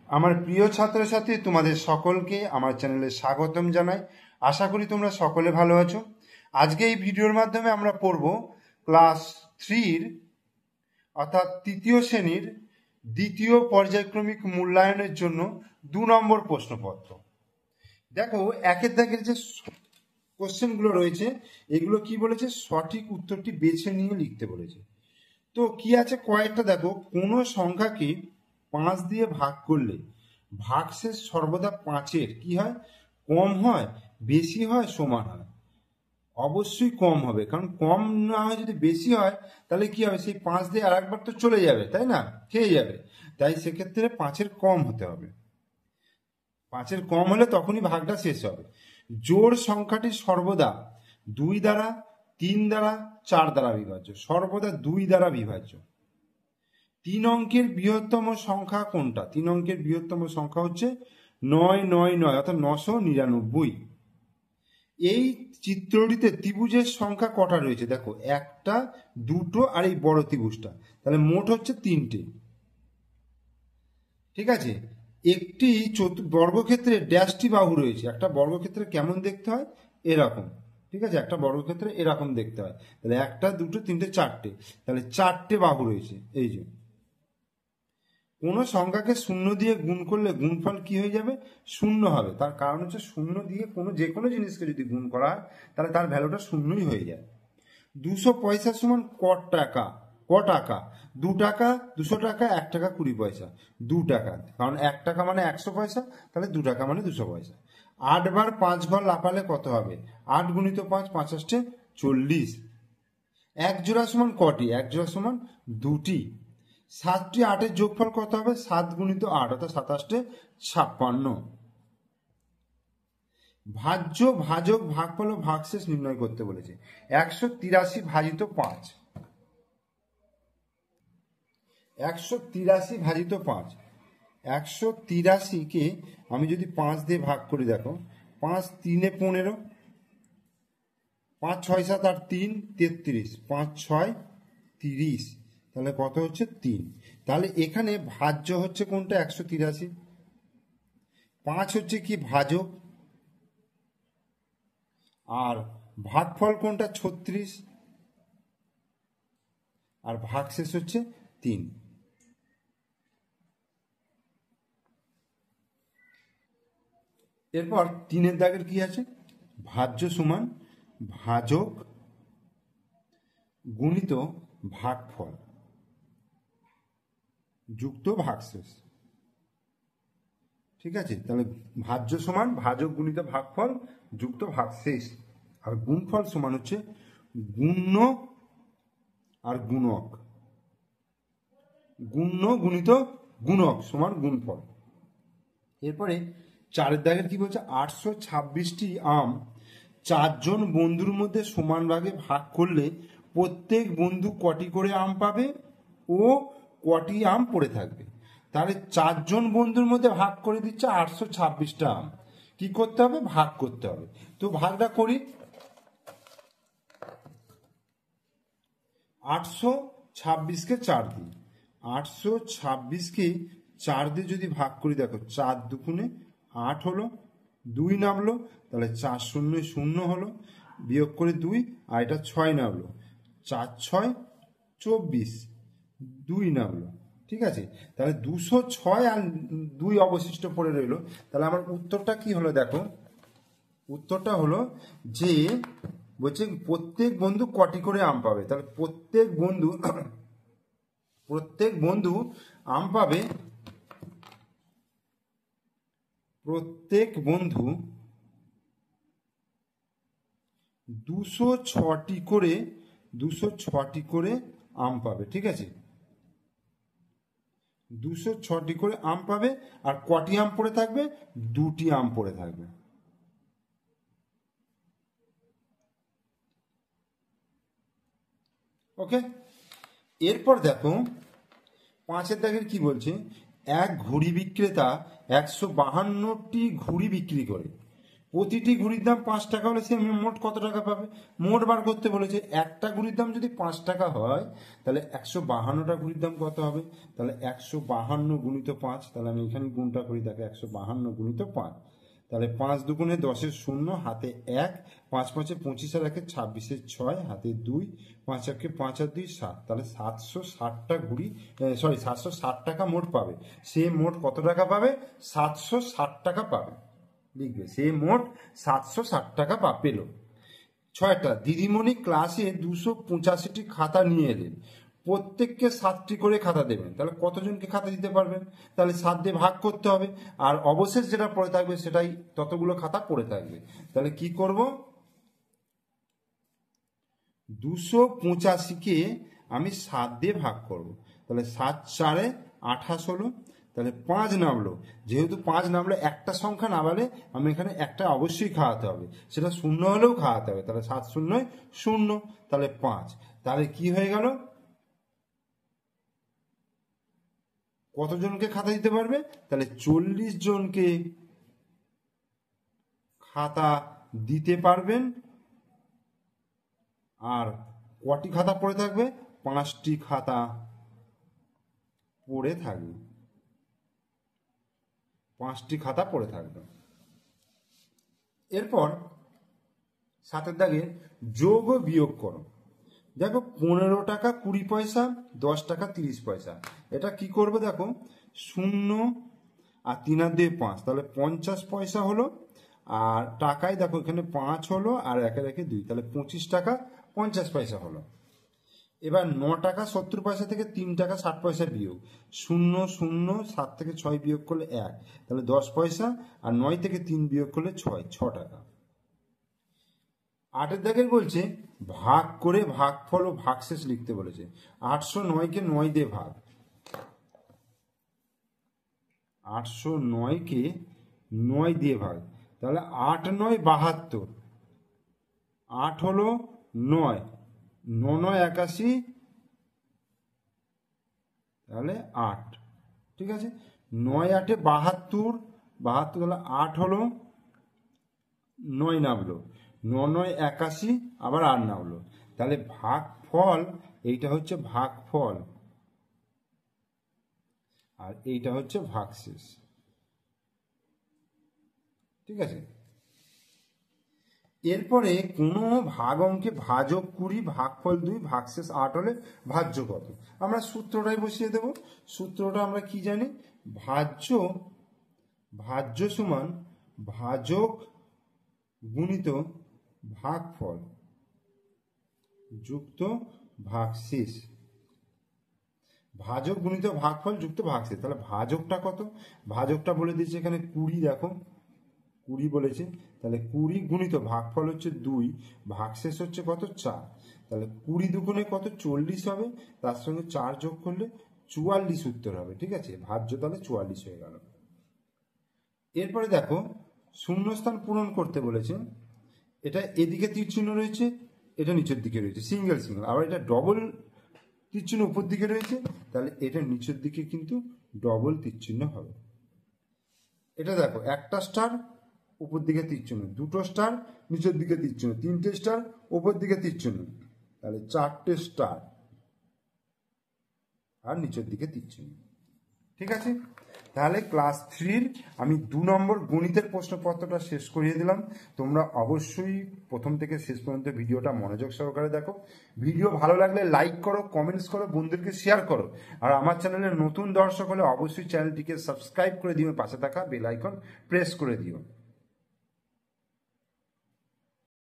আমার প্রিয় ছাত্রছাত্রী, তোমাদের সকলকে আমার চ্যানেলে স্বাগতম জানাই। আশা করি তোমরা সকলে ভালো আছো। আজকে এই ভিডিওর মাধ্যমে আমরা পড়ব ক্লাস 3 অর্থাৎ তৃতীয় শ্রেণীর দ্বিতীয় পর্যায়ক্রমিক মূল্যায়নের জন্য 2 নম্বর প্রশ্নপত্র। দেখো, একের দাগের যে কোশ্চেনগুলো রয়েছে এগুলো কি বলেছে, সঠিক উত্তরটি বেছে নিয়ে লিখতে বলেছে। তো কি আছে কয়েকটা দেখো, কোনো সংখ্যাকে 5 দিয়ে ভাগ করলে ভাগশেষ সর্বদা 5-এর কি হয়, কম হয়, বেশি হয়, সমান হয়। অবশ্যই কম হবে, কারণ কম না হয় যদি বেশি হয় তাহলে কি হবে, সেই 5 দিয়ে আর একবার তো চলে যাবে, তাই না, খেয়ে যাবে। তাই সেক্ষেত্রে 5-এর কম হতে হবে। 5-এর কম হলে তখনই ভাগটা শেষ হবে। জোড় সংখ্যাটি সর্বদা 2 দ্বারা, 3 দ্বারা, 4 দ্বারা বিভাজ্য, সর্বদা 2 দ্বারা বিভাজ্য। 3 অঙ্কের বৃহত্তম সংখ্যা কোনটা? 3 অঙ্কের বৃহত্তম সংখ্যা হচ্ছে 999 অর্থাৎ 999। এই চিত্রটিতে ত্রিভুজের সংখ্যা কটা রয়েছে? দেখো, 1টা, 2টো আর এই বড় ত্রিভুজটা, তাহলে মোট হচ্ছে 3টে। ঠিক আছে, একটি বর্গক্ষেত্রে ড্যাশটি বাহু রয়েছে। একটা বর্গক্ষেত্রে কেমন দেখতে হয়? এরকম। ঠিক আছে, একটা বর্গক্ষেত্রে এরকম দেখতে হয়। তাহলে 1টা, 2টো, 3টে, 4টে, তাহলে 4টে বাহু রয়েছে। এই যে কোনো সংখ্যাকে 0 দিয়ে গুণ করলে গুণফল কি হয়ে যাবে? 0 হবে। তার কারণ হচ্ছে 0 দিয়ে যে কোনো জিনিসকে যদি গুণ করা হয় তাহলে তার ভ্যালুটা 0ই হয়ে যায়। 200 পয়সা সমান ক টাকা? 2 টাকা, 200 টাকা, 1 টাকা 20 পয়সা, 2 টাকা। কারণ 1 টাকা মানে 100 পয়সা, তাহলে 2 টাকা মানে 200 পয়সা। 8 বার 5 ঘর লাফালে কত হবে? 8 গুণিত 5, 5 8 40। 1 জোড়া সমান কটি? 1 জোড়া সমান 2টি। 7টি 8-এর যোগফল কত হবে? 7 গুণিত 8 অর্থাৎ 7 8 56। ভাজ্য, ভাজক, ভাগফল ও ভাগশেষ নির্ণয় করতে বলেছে। 183 ভাজিত 5, 183 ভাজিত 5, 183কে আমি যদি 5 দিয়ে ভাগ করি, দেখো 5 3 15, 5 6 7 8 3 33, 5 6 30, তাহলে কত হচ্ছে? 3। তাহলে এখানে ভাজ্য হচ্ছে কোনটা? 183। 5 হচ্ছে কি? ভাজক। আর ভাগফল কোনটা? 36। আর ভাগশেষ হচ্ছে 3। এরপর 3-এর দাগের কি আছে? ভাজ্য সমান ভাজক গুণিত ভাগফল যুক্ত ভাগশেষ। ঠিক আছে, তাহলে ভাজ্য সমান ভাজক গুণিত ভাগফল যুক্ত ভাগশেষ। আর গুণফল সমান হচ্ছে গুণ্য আর গুণক, গুণ্য গুণিত গুণক সমান গুণফল। এরপরে 4-এর দাগের কি বলছে? 826টি আম 4 জন বন্ধুর মধ্যে সমান ভাগে ভাগ করলে প্রত্যেক বন্ধু কটি করে আম পাবে ও কটি আম পড়ে থাকবে? তাহলে 4 জন বন্ধুর মধ্যে ভাগ করে দিচ্ছে 826টা আম। কি করতে হবে? ভাগ করতে হবে। তো ভাগটা করি। 826কে 4 দিই, 826কে 4 দিয়ে যদি ভাগ করি, দেখো 4 দুগুণে 8 হলো, 2 নামলো, তাহলে 4 শূন্য 0 হলো, বিয়োগ করে 2 আর এটা 6 নামলো, 4 6 24, 2 নামলো। ঠিক আছে, তাহলে 206 আর 2 অবশিষ্ট পড়ে রইলো। তাহলে আমার উত্তরটা কি হলো? দেখো, উত্তরটা হলো যে বলছে প্রত্যেক বন্ধু কটি করে আম পাবে। তাহলে প্রত্যেক বন্ধু আম পাবে, প্রত্যেক বন্ধু 206টি করে আম পাবে। ঠিক আছে, 206টি করে আম পাবে। আর কটি আম পড়ে থাকবে? 2টি আম পড়ে থাকবে। ওকে, এরপর দেখো 5-এর দাগের কি বলছে? এক ঘুড়ি বিক্রেতা 152টি ঘুড়ি বিক্রি করে প্রতিটি ঘুড়ির দাম 5 টাকা হলে সে মোট কত টাকা পাবে? মোট বার করতে বলেছে। একটা ঘুড়ির দাম যদি 5 টাকা হয় তাহলে 152টা ঘুড়ির দাম কত হবে? তাহলে 152 গুণিত 5, তাহলে আমি এখানে গুণটা করি, দেখো 152 গুণিত 5, তাহলে 5 দুগুণে 10-এর 0, হাতে 1, 5 5-এ 25 আর 1-এ 26-এর 6, হাতে 2, 5 1-এ 5 আর 2 7, তাহলে 760টা ঘুড়ি, 760 টাকা মোট পাবে। সে মোট কত টাকা পাবে? 760 টাকা পাবে, লিখবে সে মোট 760 টাকা পেল। 6টা, দিদিমণি ক্লাসে 285টি খাতা নিয়ে এলেন, প্রত্যেককে 7টি করে খাতা দেবেন, তাহলে কতজনকে খাতা দিতে পারবেন? তাহলে 7 দিয়ে ভাগ করতে হবে, আর অবশেষ যেটা পড়ে থাকবে সেটাই ততগুলো খাতা পড়ে থাকবে। তাহলে কি করব? 285কে আমি 7 দিয়ে ভাগ করব, তাহলে 7 4-এ 28 হলো, তাহলে 5 নামলো। যেহেতু 5 নামলো, একটা সংখ্যা নামালে আমি এখানে একটা অবশ্যই খাওয়াতে হবে, সেটা 0 হলেও খাওয়াতে হবে, তাহলে 7 0 0, তাহলে 5, তাহলে কি হয়ে গেল? কতজনকে খাতা দিতে পারবে? তাহলে 40 জনকে খাতা দিতে পারবেন। আর কটি খাতা পড়ে থাকবে? 5টি খাতা পড়ে থাকবে, 5টি খাতা পড়ে থাকবে। এরপর 7-এর দাগে যোগ ও বিয়োগ করো। দেখো 15 টাকা 20 পয়সা, 10 টাকা 30 পয়সা। এটা কি করবে? দেখো 0 আর 3 আর 2 5, তাহলে 50 পয়সা হলো। আর টাকায় দেখো এখানে 5 হলো আর 1 এর 2, তাহলে 25 টাকা 50 পয়সা হলো। এবার 9 টাকা 70 পয়সা থেকে 3 টাকা 60 পয়সা বিয়োগ, 0 0, 7 থেকে 6 বিয়োগ করলে 1, তাহলে 10 পয়সা, আর 9 থেকে 3 বিয়োগ করলে 6 টাকা। 8-এর দাগের বলছে ভাগ করে ভাগফল ও ভাগশেষ লিখতে বলেছে। 809-কে 9 দিয়ে ভাগ, 809-কে 9 দিয়ে ভাগ, তাহলে 8 9 72, 8 হলো 9, 9 9 81, তাহলে 8, ঠিক আছে। 9 8 72, 72, তাহলে 8 হলো 9 নামলো, 9 9 81, আবার 8 নামলো, তাহলে ভাগফল, এইটা হচ্ছে ভাগফল আর এইটা হচ্ছে ভাগশেষ, ঠিক আছে। এরপরে কোনো ভাগ অঙ্কে ভাজক 20, ভাগফল 2, ভাগশেষ 8 হলে ভাজ্য কত? আমরা সূত্রটাই বসিয়ে দেব। সূত্রটা আমরা কি জানি? ভাজ্য সমান ভাজক গুণিত ভাগফল যুক্ত ভাগশেষ, ভাজক গুণিত ভাগফল যুক্ত ভাগশেষ। তাহলে ভাজকটা কত? ভাজকটা বলে দিয়েছে এখানে 20, দেখো 20 বলেছে, তাহলে 20 গুণিত ভাগফল হচ্ছে 2, ভাগশেষ হচ্ছে কত? 4, তাহলে 20 দুগুণে কত? 40 হবে, তার সঙ্গে 4 যোগ করলে 44 উত্তর হবে, ঠিক আছে। ভাজ্য তাহলে 44 হয়ে গেল। এরপরে দেখো শূন্যস্থান পূরণ করতে বলেছে। এটা এদিকে তীর চিহ্ন রয়েছে, এটা নিচের দিকে রয়েছে, সিঙ্গেল, আবার এটা ডবল তীর চিহ্ন উপর দিকে রয়েছে, তাহলে এটা নিচের দিকে কিন্তু ডবল তীর চিহ্ন হবে। এটা দেখো একটা স্টার উপর দিকে তীর চিহ্ন, দুটো স্টার নিচের দিকে তীর চিহ্ন, 3টে স্টার উপর দিকে তীর চিহ্ন, তাহলে 4টে স্টার আর নিচের দিকে তীর চিহ্ন, ঠিক আছে। তাহলে ক্লাস 3-র আমি 2 নম্বর গণিতের প্রশ্নপত্রটা শেষ করিয়ে দিলাম। তোমরা অবশ্যই প্রথম থেকে শেষ পর্যন্ত ভিডিওটা মনোযোগ সহকারে দেখো। ভিডিও ভালো লাগলে লাইক করো, কমেন্টস করো, বন্ধুদেরকে শেয়ার করো। আর আমার চ্যানেলের নতুন দর্শক হলে অবশ্যই চ্যানেলটিকে সাবস্ক্রাইব করে দিও, পাশে থাকা বেল আইকন প্রেস করে দিও।